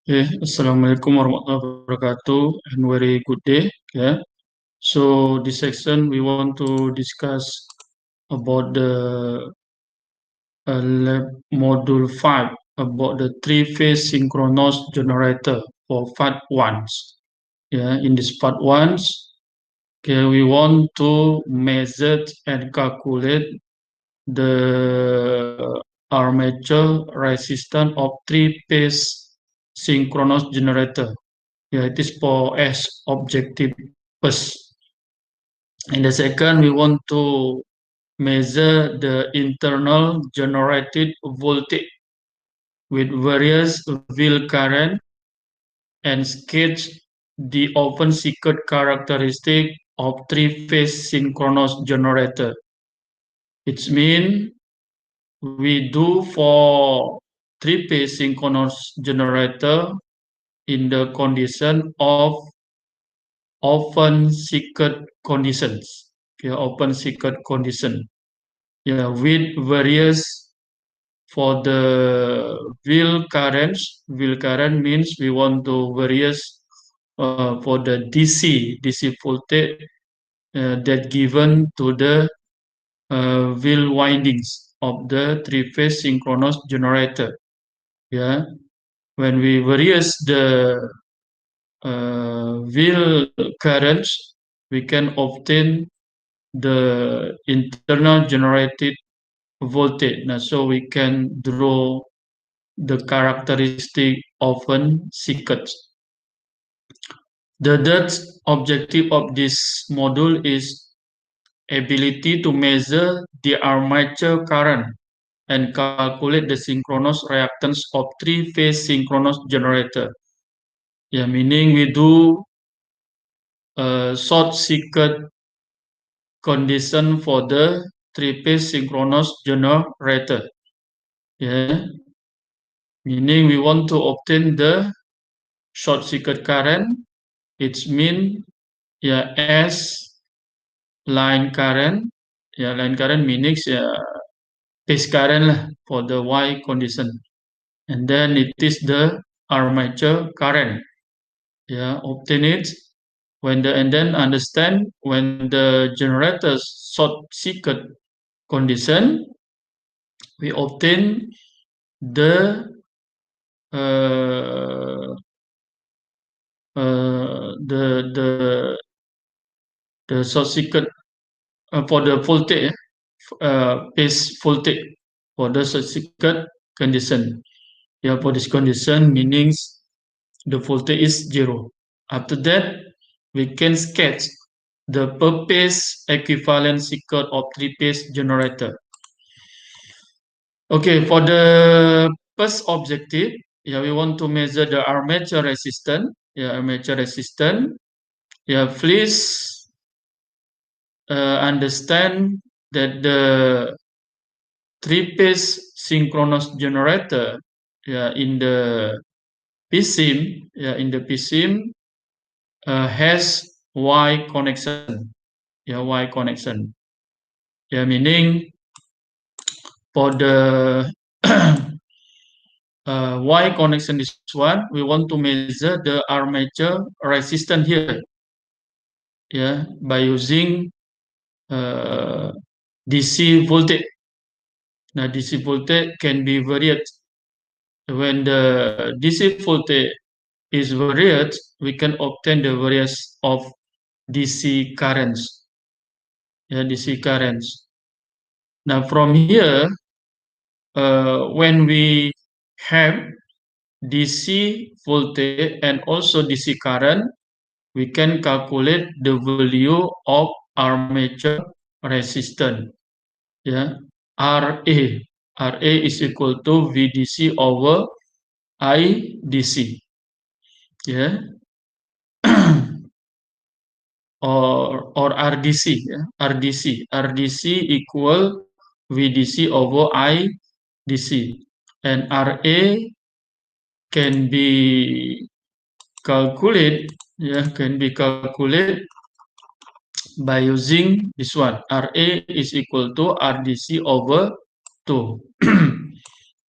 Okay, Assalamualaikum warahmatullahi wabarakatuh, and very good day. Yeah. So this section we want to discuss about the lab module 5 about the three-phase synchronous generator for part ones. Yeah, in this part ones, okay, we want to measure and calculate the armature resistance of three-phase synchronous generator. Yeah, it is for as objective first. In the second, we want to measure the internal generated voltage with various wheel current and sketch the open circuit characteristic of three-phase synchronous generator. It means we do for three-phase synchronous generator in the condition of open circuit conditions. Okay, open circuit condition. Yeah, with various for the wheel current means we want to various for the DC voltage that given to the wheel windings of the three-phase synchronous generator. Yeah, when we various the wheel currents, we can obtain the internal generated voltage. Now, so we can draw the characteristic of an circuit. The third objective of this module is ability to measure the armature current and calculate the synchronous reactance of three-phase synchronous generator. Yeah, meaning we do a short circuit condition for the three-phase synchronous generator. Yeah, meaning we want to obtain the short circuit current. It means yeah as line current. Yeah, line current means phase current lah for the Y condition. And then it is the armature current. Yeah, obtain it when the and then understand when the generator's short circuit condition, we obtain the uh, the short circuit for the voltage, phase voltage for the short circuit condition. Yeah, for this condition meanings the voltage is zero. After that, we can sketch the per phase equivalent circuit of three-phase generator. Okay, for the first objective, yeah, we want to measure the armature resistance. Yeah, armature resistance. Yeah, please understand that the three-phase synchronous generator, yeah, in the PSIM, yeah, in the PSIM has Y connection. Yeah, Y connection. Yeah, meaning for the Y connection this one, we want to measure the armature resistance here. Yeah, by using DC voltage. Now, DC voltage can be varied. When the DC voltage is varied, we can obtain the various of DC currents. Yeah, DC currents. Now, from here, when we have DC voltage and also DC current, we can calculate the value of armature resistance. Yeah, RA. RA is equal to VDC over IDC. Yeah, or RDC. Yeah? RDC equal VDC over IDC, and RA can be calculated. Yeah, can be calculated by using this one. RA is equal to RDC over 2.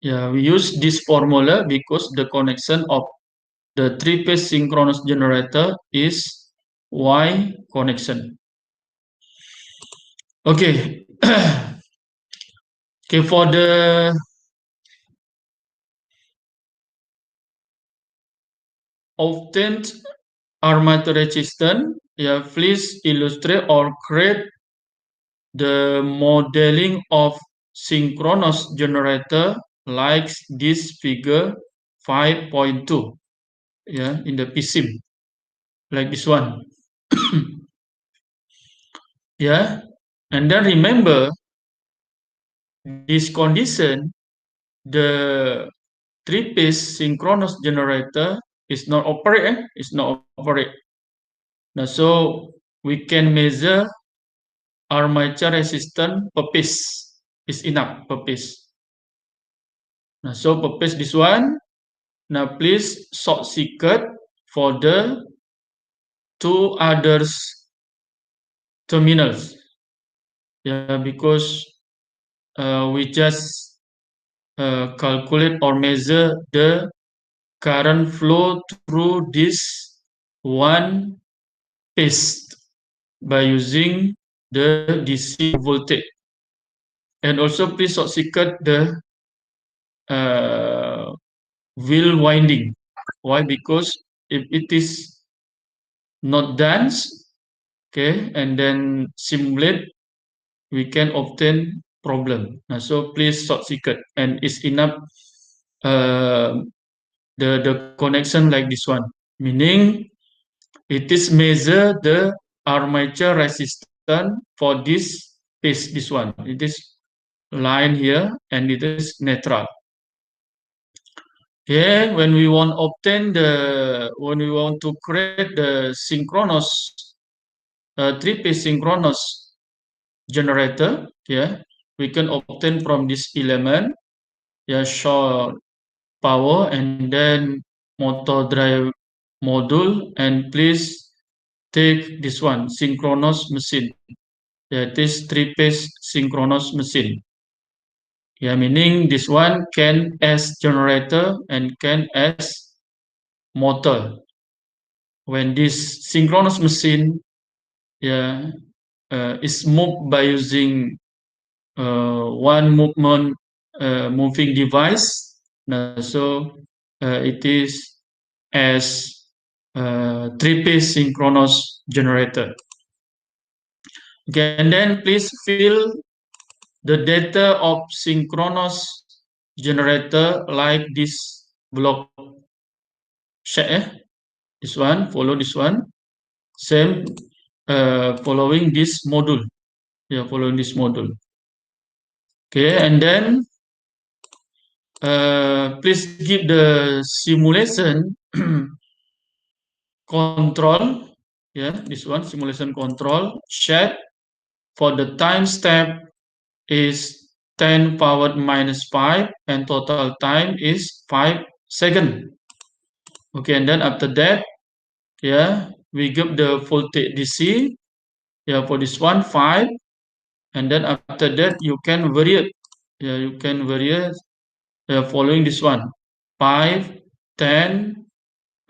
Yeah, we use this formula because the connection of the three-phase synchronous generator is Y connection. Okay. Okay, for the obtained armature resistance, yeah, please illustrate or create the modeling of synchronous generator like this figure 5.2, yeah, in the PSIM, like this one. Yeah, and then remember this condition, the three-phase synchronous generator is not operate, is not operate. Now, so we can measure armature resistance per piece is enough per piece. Now, so per piece this one. Now, please short circuit for the two others terminals. Yeah, because we just calculate or measure the current flow through this one piece by using the DC voltage. And also please short circuit the uh, wheel winding. Why? Because if it is not dense, okay, and then simulate, we can obtain problem. So please short circuit, and it's enough uh, the connection like this one, meaning it is measure the armature resistance for this piece, this one. It is line here, and it is neutral. Okay, when we want obtain when we want to create the synchronous three-phase synchronous generator, yeah, we can obtain from this element, yeah, short power, and then motor drive module, and please take this one synchronous machine. That is three-phase synchronous machine. Yeah, meaning this one can as generator and can as motor. When this synchronous machine, yeah, is moved by using one movement moving device, so it is as three-phase synchronous generator. Okay, and then please fill the data of synchronous generator like this block set, this one, follow this one, same following this module, yeah, following this module. Okay, and then please give the simulation control, yeah, this one, simulation control, set for the time step is 10 power minus 5, and total time is 5 seconds. Okay, and then after that, yeah, we give the voltage DC, yeah, for this one, 5, and then after that, you can vary it, yeah, you can vary it following this one, 5, 10,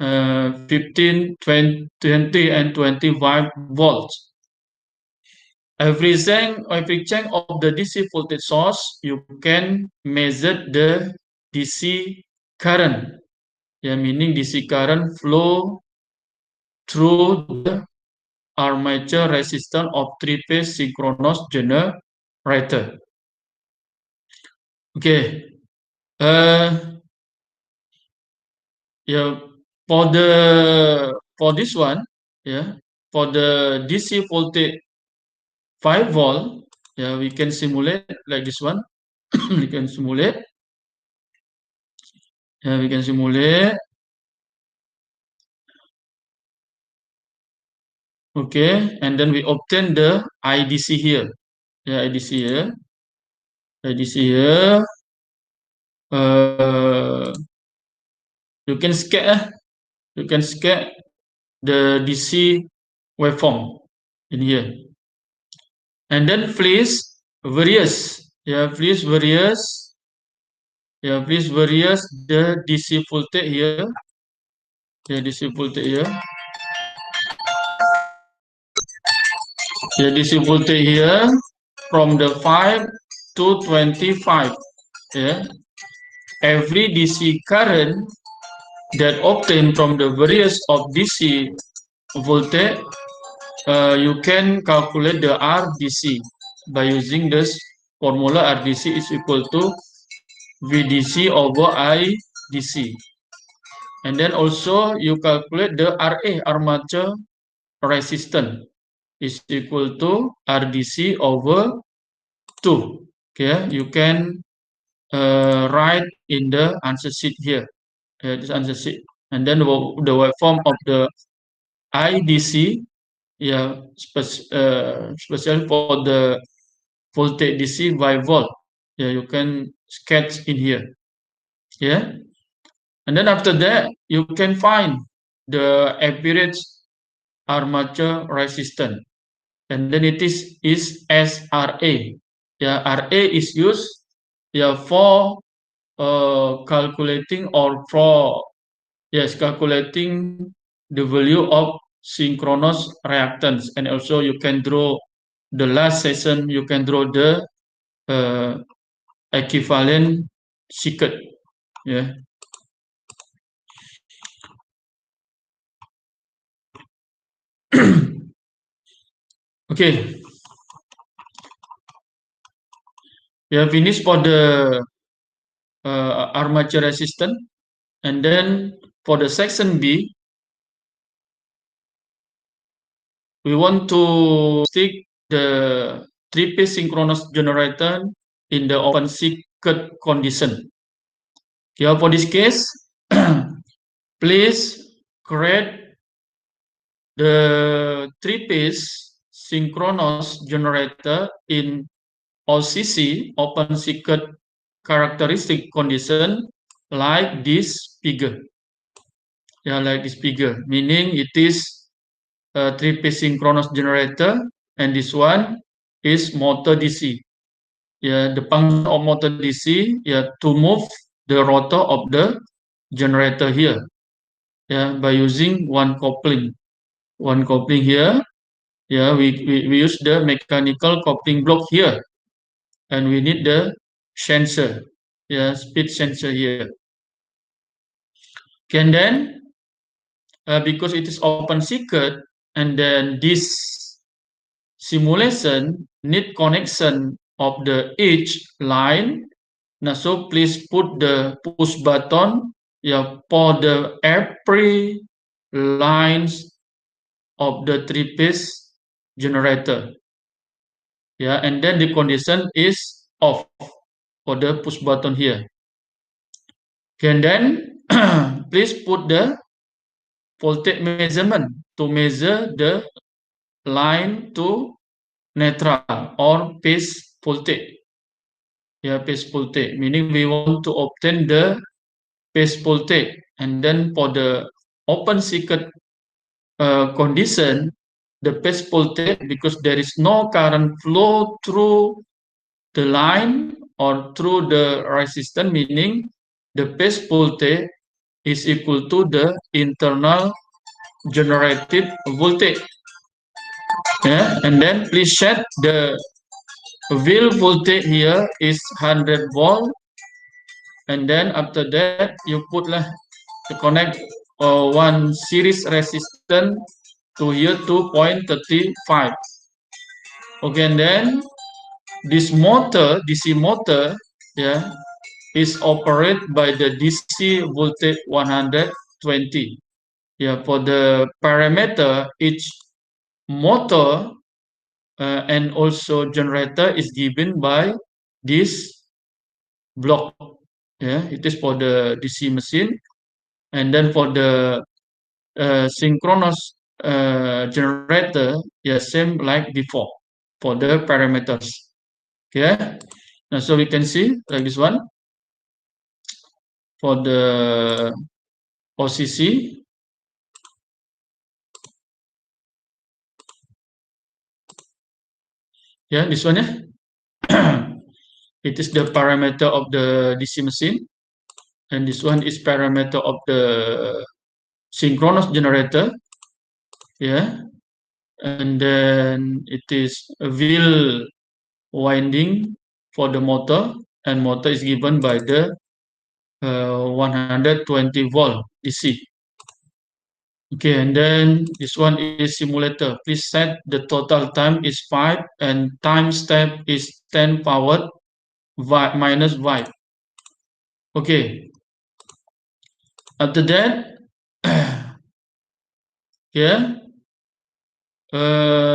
15, 20, and 25 volts. Every change of the DC voltage source, you can measure the DC current. Yeah, meaning DC current flow through the armature resistance of three-phase synchronous generator. Okay. Yeah, for this one, yeah, for the DC voltage 5 volt, yeah, we can simulate like this one. We can simulate. Yeah, we can simulate. Okay, and then we obtain the IDC here. Yeah, IDC here. IDC here. You can sketch. You can sketch the DC waveform in here. And then please various. Yeah, please various. Yeah, please various the DC voltage here. Yeah, DC voltage here. Yeah, DC voltage here from the 5 to 25. Yeah, every DC current that obtained from the various of DC voltage, you can calculate the RDC by using this formula. RDC is equal to VDC over IDC. And then also you calculate the RA, armature resistance, is equal to RDC over 2. Okay, you can write in the answer sheet here. This answer sheet. And then the waveform of the IDC, yeah, especially for the voltage DC by volt. Yeah, you can sketch in here. Yeah. And then after that, you can find the average armature resistance. And then it is SRA. Yeah, RA is used, yeah, for calculating, or for, yes, calculating the value of synchronous reactance. And also you can draw the last session, you can draw the uh, equivalent circuit. Yeah. Okay. We have finished for the armature resistance. And then for the section B, we want to stick the three-phase synchronous generator in the open circuit condition. Here for this case, please create the three-phase synchronous generator in OCC, open circuit characteristic condition, like this figure. Yeah, like this figure, meaning it is a three-phase synchronous generator, and this one is motor DC. Yeah, the function of motor DC, yeah, to move the rotor of the generator here. Yeah, by using one coupling. One coupling here. Yeah, we use the mechanical coupling block here, and we need the sensor. Yeah, speed sensor here. And then because it is open circuit, and then this simulation need connection of the each line. Now, so please put the push button, yeah, for the every lines of the three-phase generator. Yeah, and then the condition is off for the push button here. Okay, and then please put the voltage measurement to measure the line to neutral or phase voltage. Yeah, phase voltage, meaning we want to obtain the phase voltage. And then for the open circuit condition, the phase voltage, because there is no current flow through the line or through the resistance, meaning the phase voltage is equal to the internal generated voltage. Yeah, and then please set the wheel voltage here is 100 volt, and then after that you put lah to connect one series resistance to here 2.35. Okay, and then this motor, DC motor, yeah, is operated by the DC voltage 120. Yeah, for the parameter, each motor and also generator is given by this block. Yeah, it is for the DC machine. And then for the synchronous generator, yeah, same like before for the parameters. Okay, now so we can see like this one for the OCC. Yeah, this one, yeah. It is the parameter of the DC machine, and this one is parameter of the synchronous generator, yeah, and then it is a wheel winding for the motor, and motor is given by the 120 volt DC. Okay, and then this one is simulator. Please set the total time is 5 and time step is 10 power minus y. Okay, after that, here,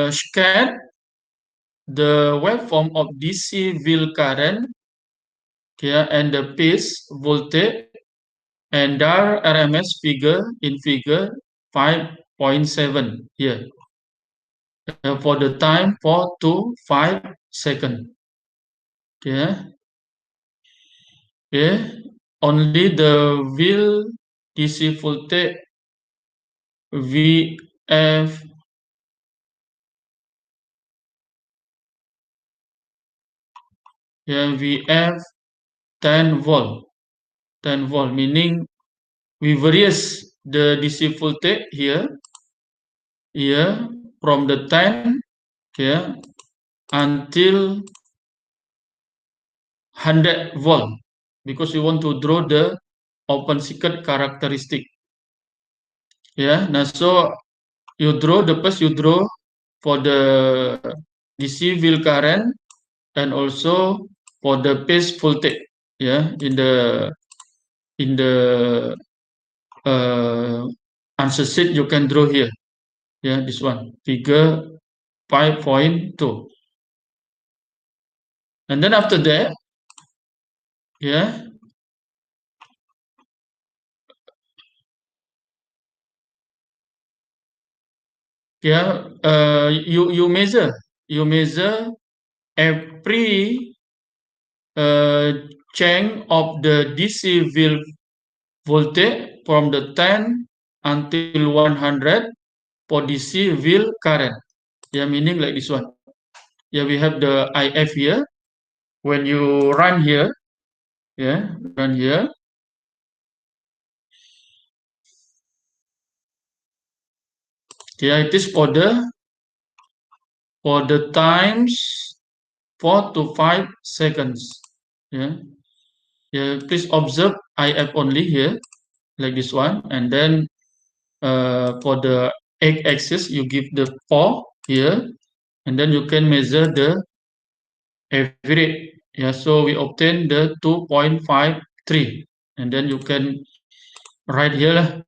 scan the waveform of DC wheel current here and the phase voltage and their RMS figure in figure 5.7 here for the time 4 to 5 seconds. Okay. Okay. Only the wheel DC voltage VF VF 10 volt 10 volt, meaning we varies the DC voltage here from the 10 here until 100 volt because we want to draw the open circuit characteristic. Yeah, now so you draw the first you draw for the DC wheel current and also for the phase voltage. Yeah, in the answer sheet you can draw here. Yeah, this one figure 5.2. And then after that, yeah, yeah, you measure every change of the DC wheel voltage from the 10 until 100 for DC wheel current. Yeah, meaning like this one. Yeah, we have the IF here. When you run here, yeah, run here. Yeah, it is for the times 4 to 5 seconds. Yeah, yeah. Please observe IF only here, like this one, and then for the x-axis you give the 4 here, and then you can measure the average. Yeah, so we obtain the 2.53, and then you can write here,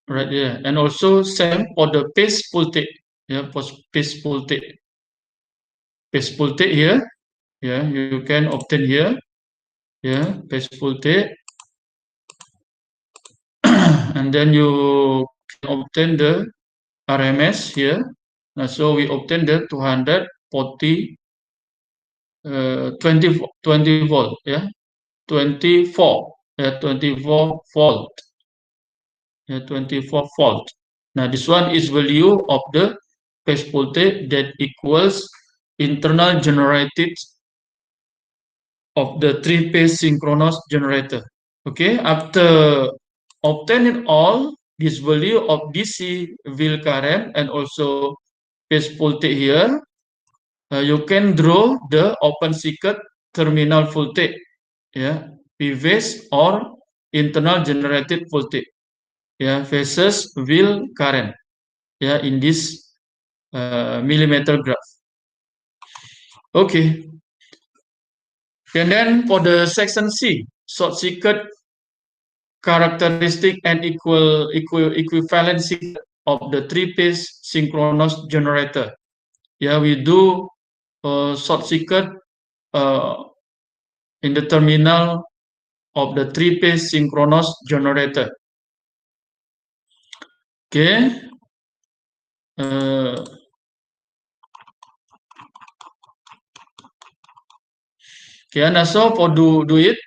right here, and also same for the phase voltage. Yeah, for phase voltage here. Yeah, you can obtain here. Yeah, phase voltage, and then you can obtain the RMS here. So we obtain the 240 20 volt, yeah, 24, yeah, 24 volt, yeah, 24 volt. Now this one is value of the phase voltage that equals internal generated of the three-phase synchronous generator. Okay, after obtaining all this value of DC wheel current and also phase voltage here, you can draw the open circuit terminal voltage, yeah, PVs or internal generated voltage, yeah, versus wheel current, yeah, in this millimeter graph. Okay, and then for the section C, short circuit characteristic and equivalency of the three-phase synchronous generator. Yeah, we do short circuit uh, in the terminal of the three-phase synchronous generator. Okay. Okay, and also for do it,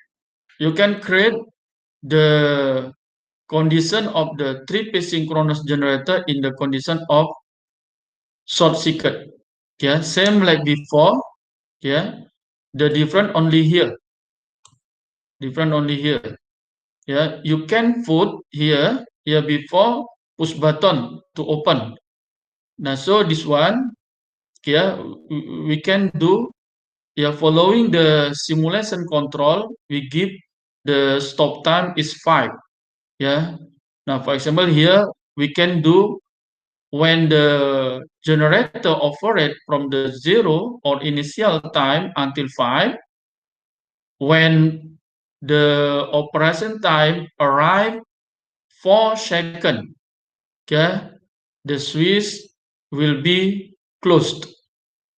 you can create the condition of the three-phase synchronous generator in the condition of short circuit. Yeah, same like before. Yeah, the different only here. Different only here. Yeah, you can put here. before push button to open. Now, so this one, we can do, following the simulation control, we give the stop time is 5. Now, for example, here we can do when the generator operate from the 0 or initial time until 5. When the operation time arrive 4 seconds, okay, the switch will be closed.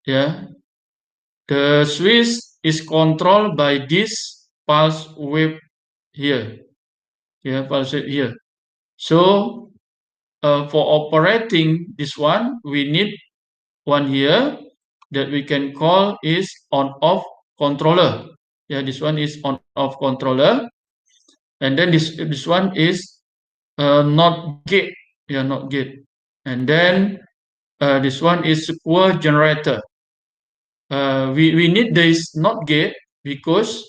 The switch is controlled by this pulse wave here. Pulse wave here. So for operating this one, we need one here that we can call is on-off controller. This one is on-off controller, and then this one is not gate. Not gate, and then this one is secure generator. We need this not gate because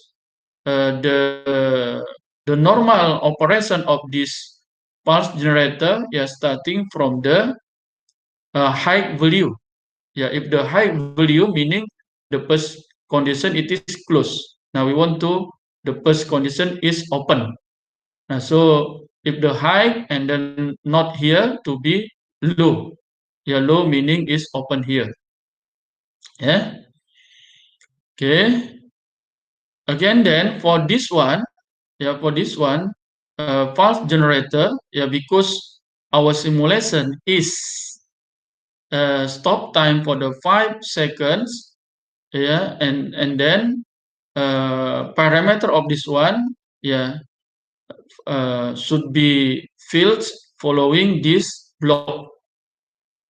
the normal operation of this pulse generator, starting from the high value. If the high value, meaning the first condition it is closed. Now we want to the first condition is open. So if the high and then not here to be low. Low meaning is open here. Okay. Again, then for this one, pulse generator, because our simulation is stop time for the 5 seconds, and then parameter of this one, should be filled following this block,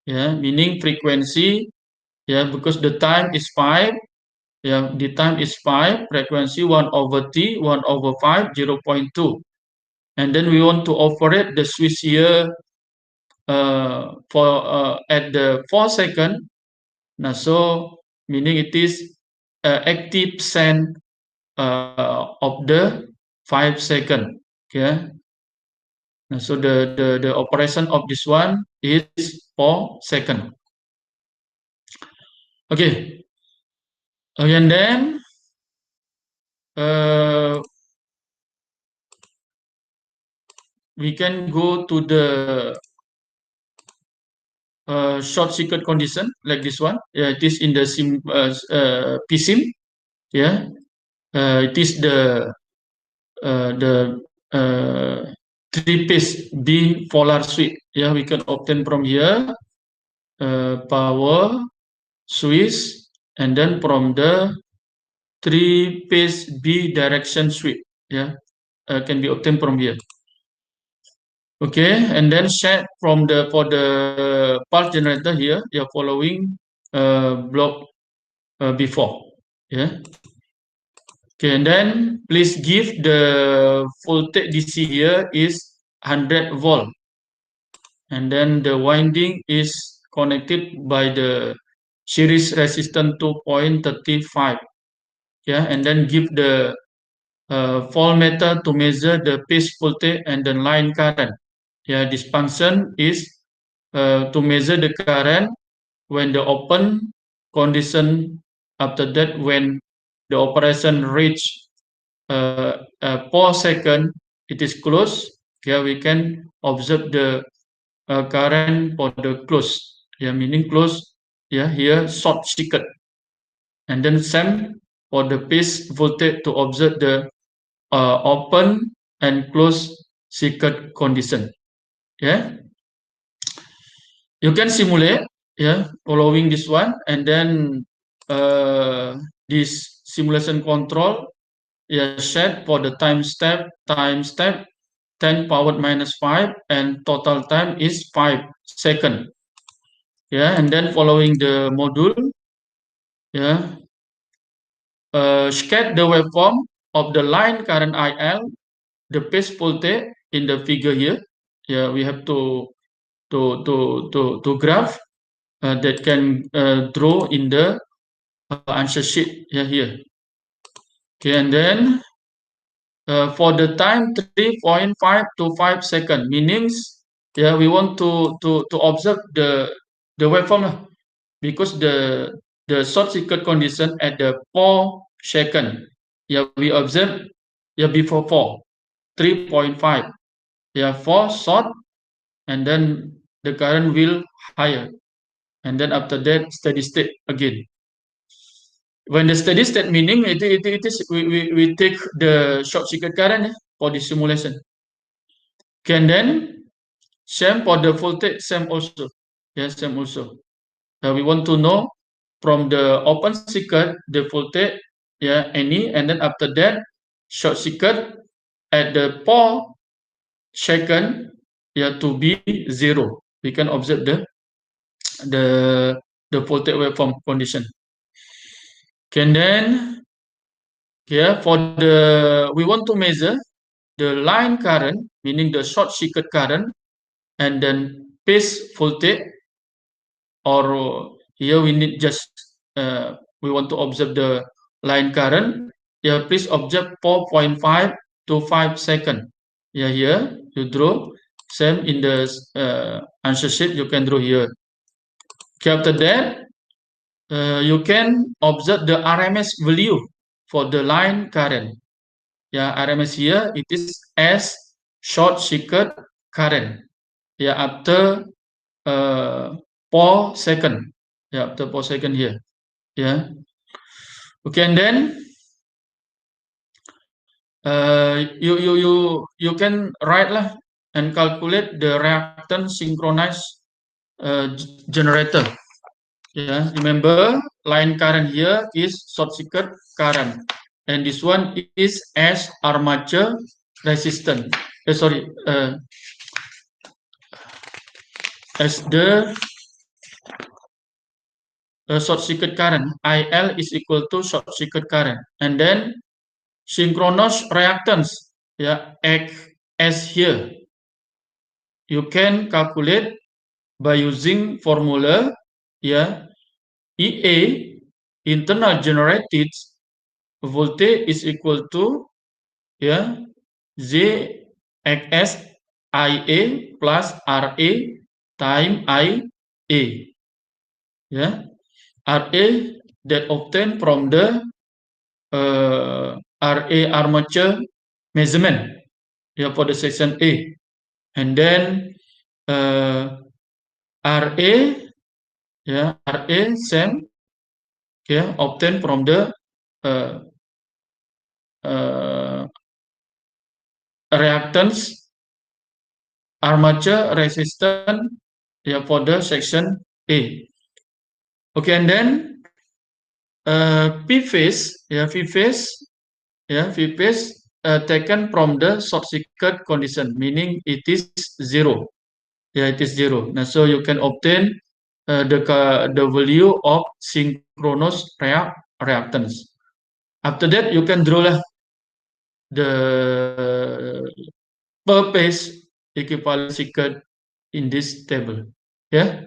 meaning frequency, because the time is 5. The time is 5, frequency 1/t, 1/5, 0.2. And then we want to operate the switch here for at the 4 second. Now, so meaning it is 80% of the 5 second. Now, so the operation of this one is 4 second. Okay. And then we can go to the short circuit condition like this one. It is in the PSIM. It is the 3-phase bipolar switch. We can obtain from here power switch, and then from the 3-phase bidirection switch. Can be obtained from here. Okay, and then set from for the pulse generator here, following block before. Okay, and then please give the voltage DC here is 100 volt, and then the winding is connected by the series resistance 2.35. And then give the voltmeter to measure the phase voltage and the line current. This function is to measure the current when the open condition. After that, when the operation reach 4 seconds, it is closed. We can observe the current for the close. Meaning close. Here short circuit. And then same for the phase voltage to observe the open and close circuit condition. You can simulate, following this one, and then this simulation control, set for the time step 10 power minus 5, and total time is 5 seconds. And then following the module, sketch the waveform of the line current IL, the phase voltage in the figure here. We have to graph that can draw in the answer sheet here. Okay, and then for the time 3.5 to 5 seconds, meanings we want to observe the waveform because the short circuit condition at the 4 second. We observe before 4, 3.5. 4 short, and then the current will higher, and then after that steady state again. When the steady state meaning it is we take the short circuit current for the simulation. Can then same for the voltage, same also. Yes, same also. We want to know from the open circuit the voltage, any, and then after that short circuit at the 4 second, to be 0. We can observe the the voltage waveform condition. Can then for the we want to measure the line current, meaning the short circuit current, and then phase voltage, or here we need just we want to observe the line current. Please observe 4.5 to 5 second. Here you draw same in the answer sheet. You can draw here. Okay, after that you can observe the RMS value for the line current. RMS here it is as short circuit current. After 4 second. After 4 second here. Okay, and then you can write lah and calculate the reactance synchronized generator. Remember line current here is short circuit current, and this one is as armature resistance. As the short circuit current, IL is equal to short circuit current, and then synchronous reactance, as here. You can calculate by using formula, EA, internal generated voltage, is equal to JXS IA plus RA time IA. RA that obtained from the RA armature measurement for the section A, and then RA same obtained from the reactance armature resistance for the section A. Okay, and then P phase taken from the short circuit condition, meaning it is 0. It is 0. Now, so you can obtain the value of synchronous reactance. After that, you can draw the per phase equivalent circuit in this table. Okay,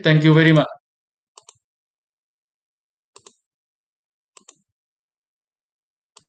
thank you very much.